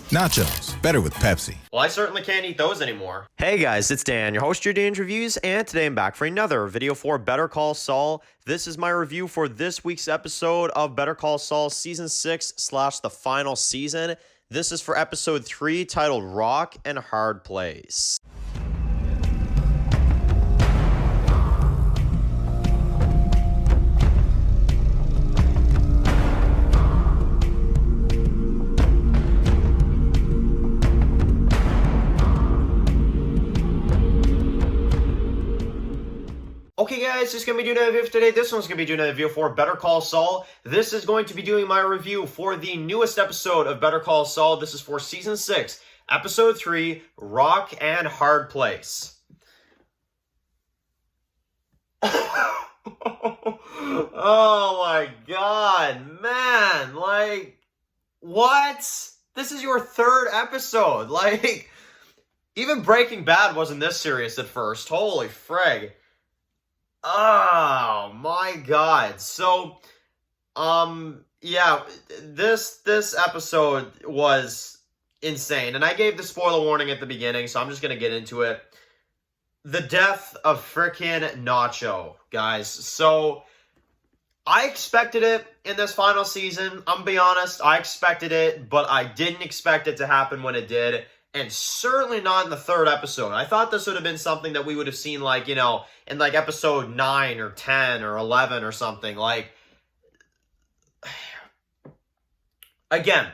Nachos, better with Pepsi. Well, I certainly can't eat those anymore. Hey guys, it's Dan, your host of your Dan's Reviews, and today I'm back for another video for Better Call Saul. This is my review for this week's episode of Better Call Saul Season 6 / the final season. This is for episode 3 titled Rock and Hard Place. Okay guys, just going to be doing a review for today. This one's going to be doing a review for Better Call Saul. This is going to be doing my review for the newest episode of Better Call Saul. This is for Season 6, Episode 3, Rock and Hard Place. Oh my god, man, like, what? This is your third episode. Like, even Breaking Bad wasn't this serious at first. Holy frig. Oh my god. So, yeah, this episode was insane. And I gave the spoiler warning at the beginning, so I'm just gonna get into it. The death of frickin' Nacho, guys. So, I expected it in this final season. I'm gonna be honest, I expected it, but I didn't expect it to happen when it did. And certainly not in the third episode. I thought this would have been something that we would have seen, like, you know, in like episode 9 or 10 or 11 or something. Like, again,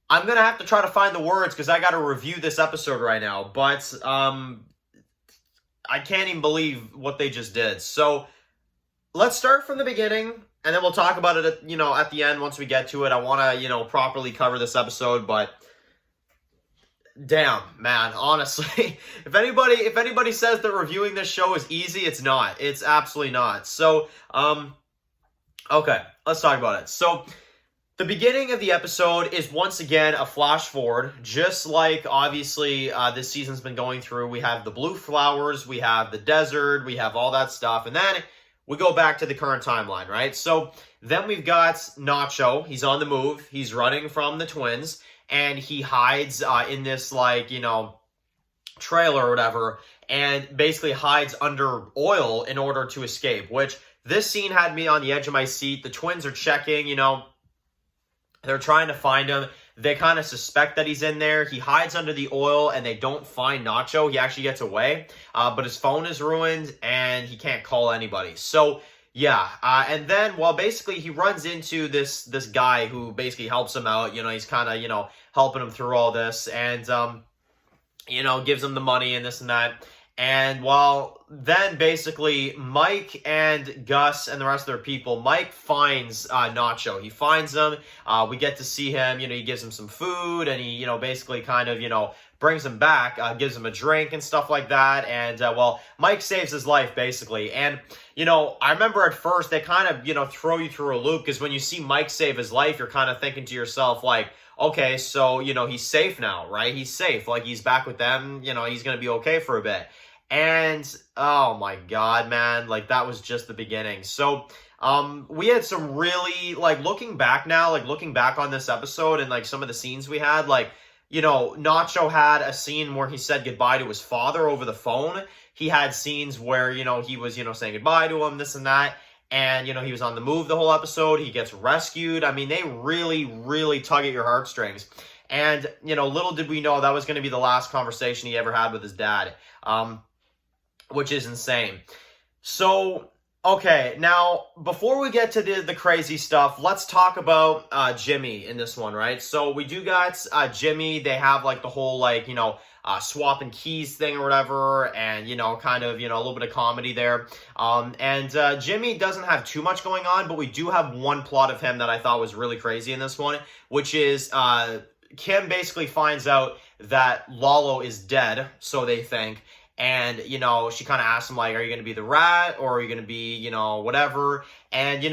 I'm going to have to try to find the words because I got to review this episode right now. But I can't even believe what they just did. So let's start from the beginning and then we'll talk about it, at the end once we get to it. I want to, properly cover this episode, but damn, man, honestly, if anybody says that reviewing this show is easy, it's not. It's absolutely not. So, okay, let's talk about it. So, the beginning of the episode is once again a flash forward, just like, obviously, this season's been going through. We have the blue flowers, we have the desert, we have all that stuff, and then we go back to the current timeline, right? So, then we've got Nacho. He's on the move. He's running from the twins. And he hides in this, like, trailer or whatever, and basically hides under oil in order to escape, which this scene had me on the edge of my seat. The twins are checking, they're trying to find him. They kind of suspect that he's in there. He hides under the oil, and they don't find Nacho. He actually gets away, but his phone is ruined, and he can't call anybody. So, yeah, and then, well, basically, he runs into this guy who basically helps him out. He's kind of, helping him through all this, and, gives him the money and this and that. And, well, then, basically, Mike and Gus and the rest of their people, Mike finds Nacho. He finds him. We get to see him. He gives him some food, and he, basically kind of, brings him back, gives him a drink and stuff like that. And, well, Mike saves his life, basically. And, I remember at first they kind of, throw you through a loop, because when you see Mike save his life, you're kind of thinking to yourself, like, okay, so, he's safe now, right? He's safe. Like, he's back with them. He's going to be okay for a bit. And, oh my god, man, like, that was just the beginning. So, we had some really, like, looking back on this episode and, like, some of the scenes we had, like, Nacho had a scene where he said goodbye to his father over the phone. He had scenes where, he was, saying goodbye to him, this and that. And, he was on the move the whole episode. He gets rescued. I mean, they really, really tug at your heartstrings. And, little did we know that was going to be the last conversation he ever had with his dad, which is insane. So, okay, now, before we get to the crazy stuff, let's talk about Jimmy in this one, right? So, we do got Jimmy. They have, like, the whole, like, swapping keys thing or whatever, and, kind of, a little bit of comedy there. And Jimmy doesn't have too much going on, but we do have one plot of him that I thought was really crazy in this one, which is Kim basically finds out that Lalo is dead, so they think. And, she kind of asks him, like, are you going to be the rat, or are you going to be, whatever? And,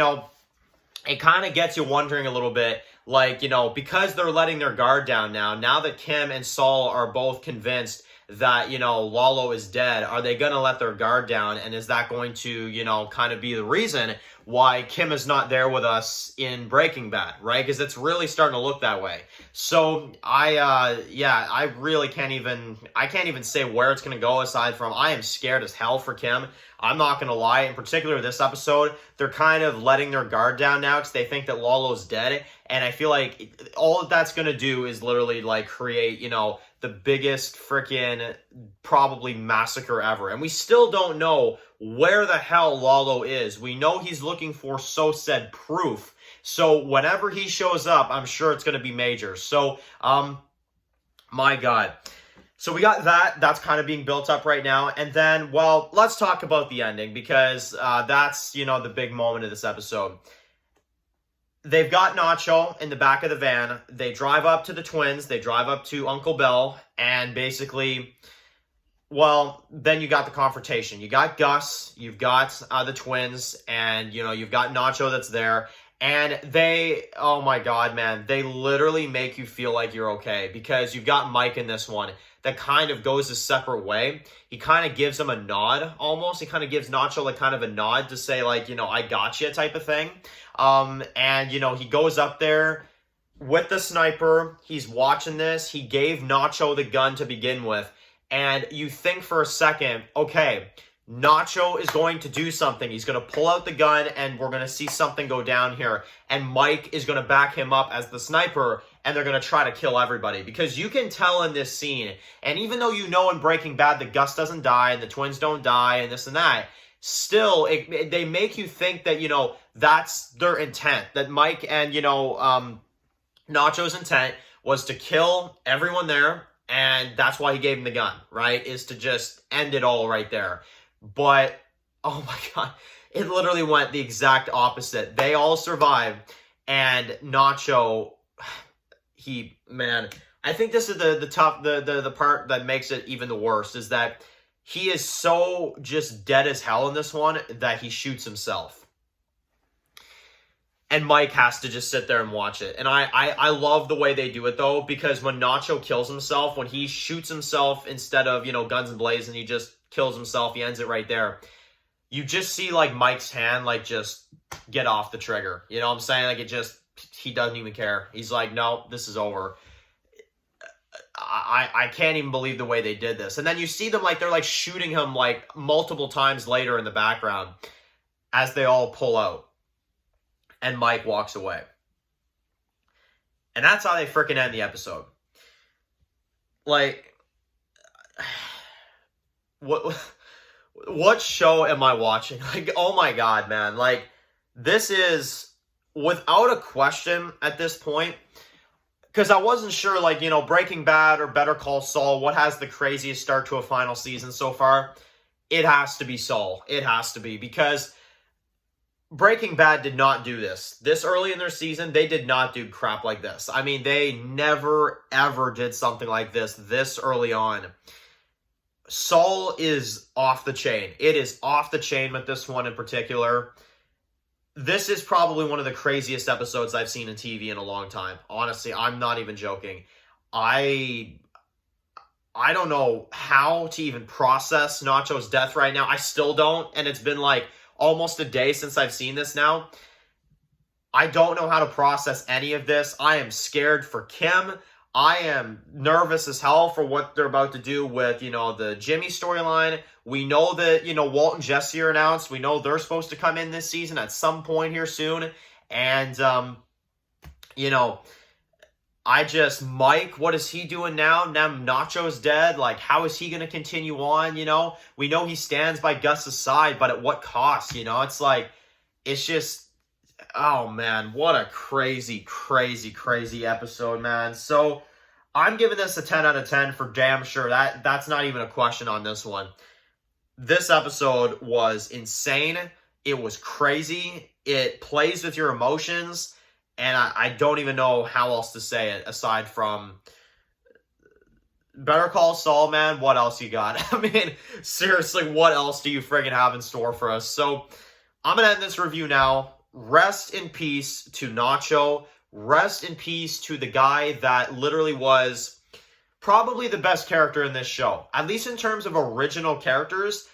it kind of gets you wondering a little bit, like, because they're letting their guard down now that Kim and Saul are both convinced that, Lalo is dead, are they going to let their guard down? And is that going to, kind of be the reason why Kim is not there with us in Breaking Bad, right? Because it's really starting to look that way. So I really can't even say where it's going to go aside from I am scared as hell for Kim. I'm not going to lie. In particular, this episode, they're kind of letting their guard down now because they think that Lalo's dead. And I feel like all that that's going to do is literally like create, the biggest freaking probably massacre ever. And we still don't know where the hell Lalo is. We know he's looking for said proof. So whenever he shows up, I'm sure it's going to be major. So, my God. So we got that. That's kind of being built up right now. And then, well, let's talk about the ending because that's, the big moment of this episode. They've got Nacho in the back of the van. They drive up to the twins. They drive up to Uncle Bill. And basically, well, then you got the confrontation. You got Gus. You've got the twins. And, you've got Nacho that's there. And they, oh my God, man, they literally make you feel like you're okay because you've got Mike in this one that kind of goes a separate way. He kind of gives him a nod almost. He kind of gives Nacho like kind of a nod to say like, I got you type of thing. And, he goes up there with the sniper. He's watching this. He gave Nacho the gun to begin with. And you think for a second, okay, Nacho is going to do something. He's going to pull out the gun and we're going to see something go down here. And Mike is going to back him up as the sniper and they're going to try to kill everybody. Because you can tell in this scene, and even though in Breaking Bad that Gus doesn't die and the twins don't die and this and that, still, they make you think that, that's their intent. That Mike and, Nacho's intent was to kill everyone there. And that's why he gave him the gun, right? Is to just end it all right there. But, oh my God, it literally went the exact opposite. They all survived, and Nacho, I think this is the part that makes it even the worst, is that he is so just dead as hell in this one that he shoots himself. And Mike has to just sit there and watch it. And I love the way they do it, though, because when Nacho kills himself, when he shoots himself instead of, guns and blazing, he just kills himself, he ends it right there. You just see, like, Mike's hand, like, just get off the trigger. You know what I'm saying? Like, he doesn't even care. He's like, no, this is over. I can't even believe the way they did this. And then you see them, like, they're, like, shooting him, like, multiple times later in the background as they all pull out. And Mike walks away. And that's how they freaking end the episode. Like, what show am I watching? Like, oh my God, man. Like, this is, without a question at this point, because I wasn't sure, like, Breaking Bad or Better Call Saul, what has the craziest start to a final season so far? It has to be Saul. It has to be, because Breaking Bad did not do this. This early in their season, they did not do crap like this. I mean, they never, ever did something like this early on. Saul is off the chain. It is off the chain with this one in particular. This is probably one of the craziest episodes I've seen in TV in a long time. Honestly, I'm not even joking. I don't know how to even process Nachos' death right now. I still don't, and it's been like almost a day since I've seen this now. I don't know how to process any of this. I am scared for Kim. I am nervous as hell for what they're about to do with, the Jimmy storyline. We know that, Walt and Jesse are announced. We know they're supposed to come in this season at some point here soon. And, Mike, what is he doing now? Now Nacho's dead. Like, how is he going to continue on, We know he stands by Gus's side, but at what cost, It's like, it's just, oh, man, what a crazy, crazy, crazy episode, man. So, I'm giving this a 10 out of 10 for damn sure. That's not even a question on this one. This episode was insane. It was crazy. It plays with your emotions. And I don't even know how else to say it aside from Better Call Saul, man. What else you got? I mean, seriously, what else do you friggin' have in store for us? So, I'm going to end this review now. Rest in peace to Nacho. Rest in peace to the guy that literally was probably the best character in this show. At least in terms of original characters,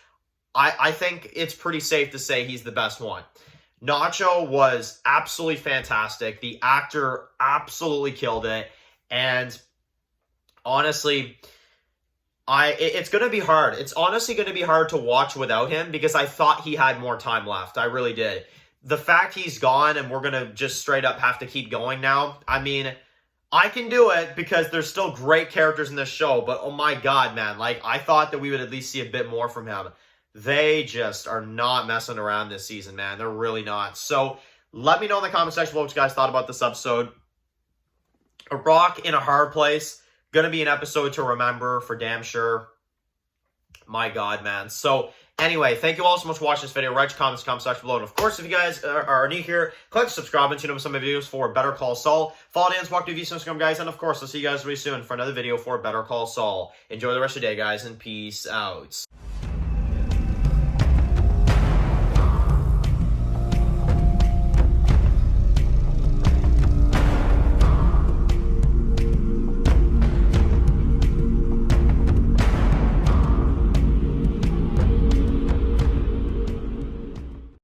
I think it's pretty safe to say he's the best one. Nacho was absolutely fantastic. The actor absolutely killed it. And honestly, it's going to be hard. It's honestly going to be hard to watch without him because I thought he had more time left. I really did. The fact he's gone and we're going to just straight up have to keep going now, I mean, I can do it because there's still great characters in this show, but oh my god, man, like, I thought that we would at least see a bit more from him. They just are not messing around this season, man. They're really not. So, let me know in the comment section below what you guys thought about this episode. A rock in a hard place. Gonna be an episode to remember for damn sure. My god, man. So, anyway, thank you all so much for watching this video. Write your comments in the comment section below. And of course, if you guys are new here, click subscribe and tune in with some of my videos for Better Call Saul. Follow Dan's Walk to Instagram, guys. And of course, I'll see you guys really soon for another video for Better Call Saul. Enjoy the rest of your day, guys, and peace out.